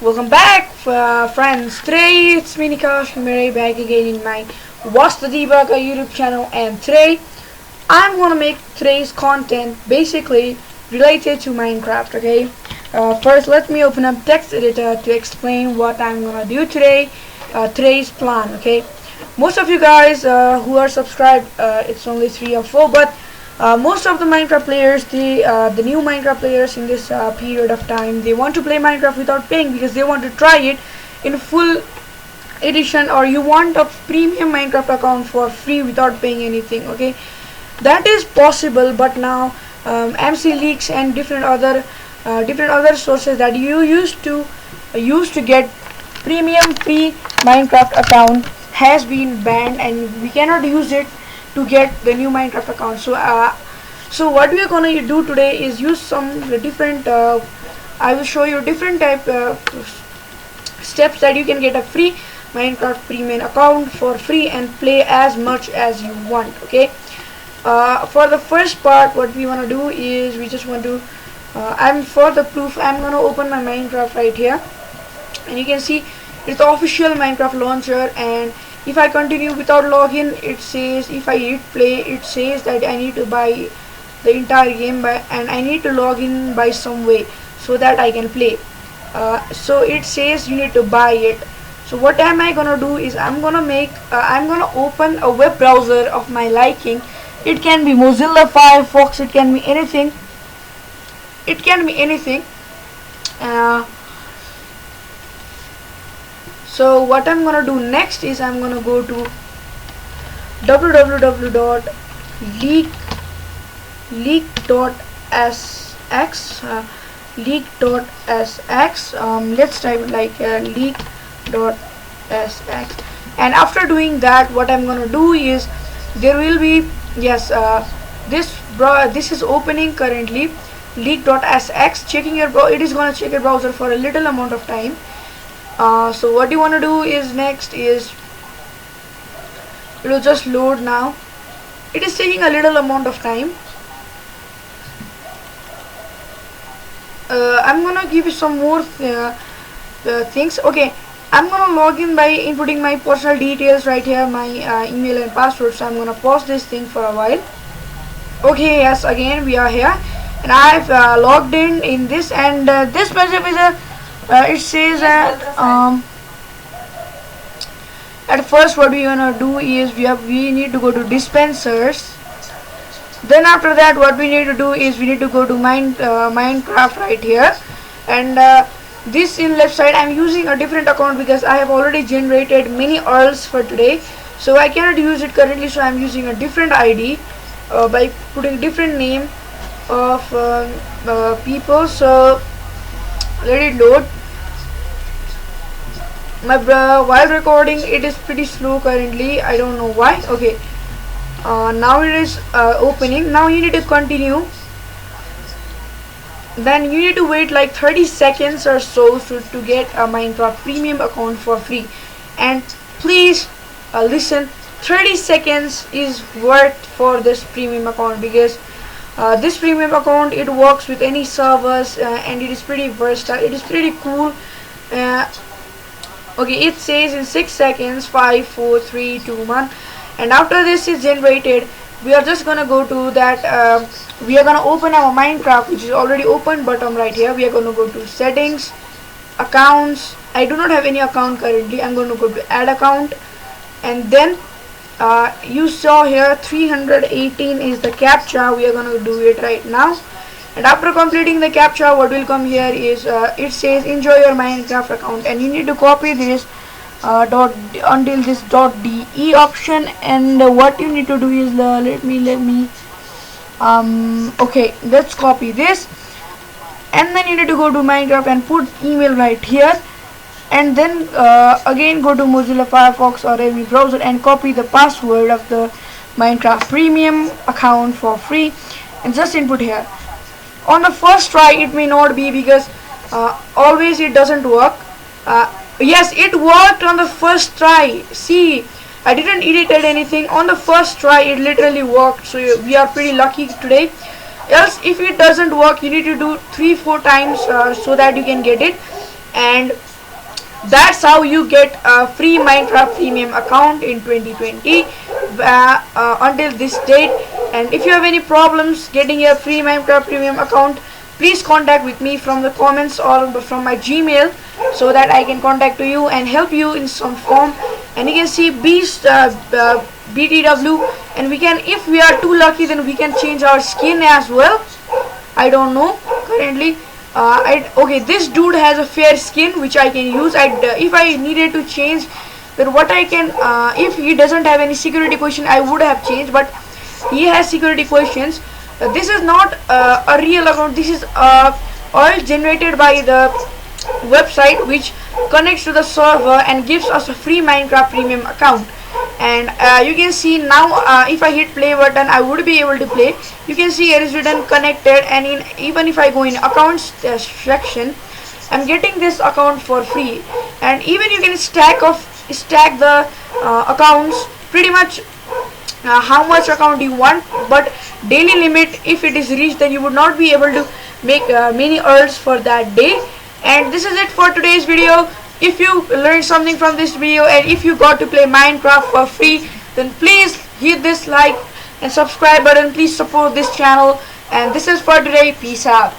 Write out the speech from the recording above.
Welcome back, friends. Today it's me Nikash Murray back again in my Watch the Debugger YouTube channel, and today I'm gonna make today's content basically related to Minecraft. Okay. First, let me open up text editor to explain what I'm gonna do today. Today's plan. Okay. Most of you guys who are subscribed, it's only 3 or 4, but most of the Minecraft players, the new Minecraft players in this period of time, they want to play Minecraft without paying because they want to try it in full edition, or you want a premium Minecraft account for free without paying anything. Okay, that is possible, but now MC Leaks and different other sources that you used to get premium free Minecraft account has been banned, and we cannot use it to get the new Minecraft account. So what we are gonna do today is use some different. I will show you different type steps that you can get a free Minecraft premium account for free and play as much as you want. Okay. For the first part, what we want to do is we just want to. For the proof, I'm gonna open my Minecraft right here, and you can see it's the official Minecraft launcher. And if I continue without login, it says, if I hit play, it says that I need to buy the entire game and I need to log in by some way so that I can play. So it says you need to buy it. So what am I gonna do is I'm gonna open a web browser of my liking. It can be Mozilla Firefox, it can be anything. It can be anything. So what I'm gonna do next is I'm gonna go to www.leak.sx. Leak.sx. Let's type it like leak.sx. And after doing that, what I'm gonna do is there will be this is opening currently. Leak.sx, checking your it is gonna check your browser for a little amount of time. So what you want to do is next is it will just load now. It is taking a little amount of time. I'm gonna give you some more things. Okay, I'm gonna log in by inputting my personal details right here, my email and password. So I'm gonna pause this thing for a while. Okay, yes, again we are here, and I've logged in this, and this message is a it says that at first what we're gonna do is we need to go to dispensers. Then after that, what we need to do is we need to go to Minecraft right here, and this in left side I'm using a different account because I have already generated many URLs for today, so I cannot use it currently. So I'm using a different ID by putting different name of people. So let it load. While recording, it is pretty slow currently. I don't know why. Okay, now it is opening. Now you need to continue. Then you need to wait like 30 seconds or so to get a Minecraft premium account for free. And please listen, 30 seconds is worth for this premium account because this premium account, it works with any servers, and it is pretty versatile. It is pretty cool. Okay, it says in 6 seconds 5 4 3 2 1, and after this is generated, we are just gonna go to that we are gonna open our Minecraft, which is already open bottom right here. We are gonna go to settings, accounts. I do not have any account currently. I'm going to go to add account, and then you saw here 318 is the captcha. We are going to do it right now, and after completing the captcha, what will come here is it says enjoy your Minecraft account, and you need to copy this until this .de option. And what you need to do is let me okay, let's copy this, and then you need to go to Minecraft and put email right here, and then again go to Mozilla Firefox or any browser and copy the password of the Minecraft premium account for free, and just input here. On the first try it may not be because always it doesn't work. Yes, it worked on the first try. See, I didn't edit anything. On the first try it literally worked, so we are pretty lucky today. Else if it doesn't work, you need to do 3-4 times so that you can get it. and that's how you get a free Minecraft premium account in 2020 until this date. And if you have any problems getting a free Minecraft premium account, please contact with me from the comments or from my Gmail, so that I can contact to you and help you in some form. And you can see Beast BTW, and we can, if we are too lucky, then we can change our skin as well. I don't know currently. Okay, this dude has a fair skin which I can use. If I needed to change, then what I can, if he doesn't have any security question, I would have changed, but he has security questions. This is not a real account. This is all generated by the website which connects to the server and gives us a free Minecraft premium account. And you can see now, if I hit play button, I would be able to play. You can see it is written connected, and even if I go in accounts section, I'm getting this account for free. And even you can stack the accounts pretty much, how much account you want, but daily limit, if it is reached, then you would not be able to make many earns for that day. And this is it for today's video. If you learned something from this video, and if you got to play Minecraft for free, then please hit this like and subscribe button. Please support this channel, and this is for today. Peace out.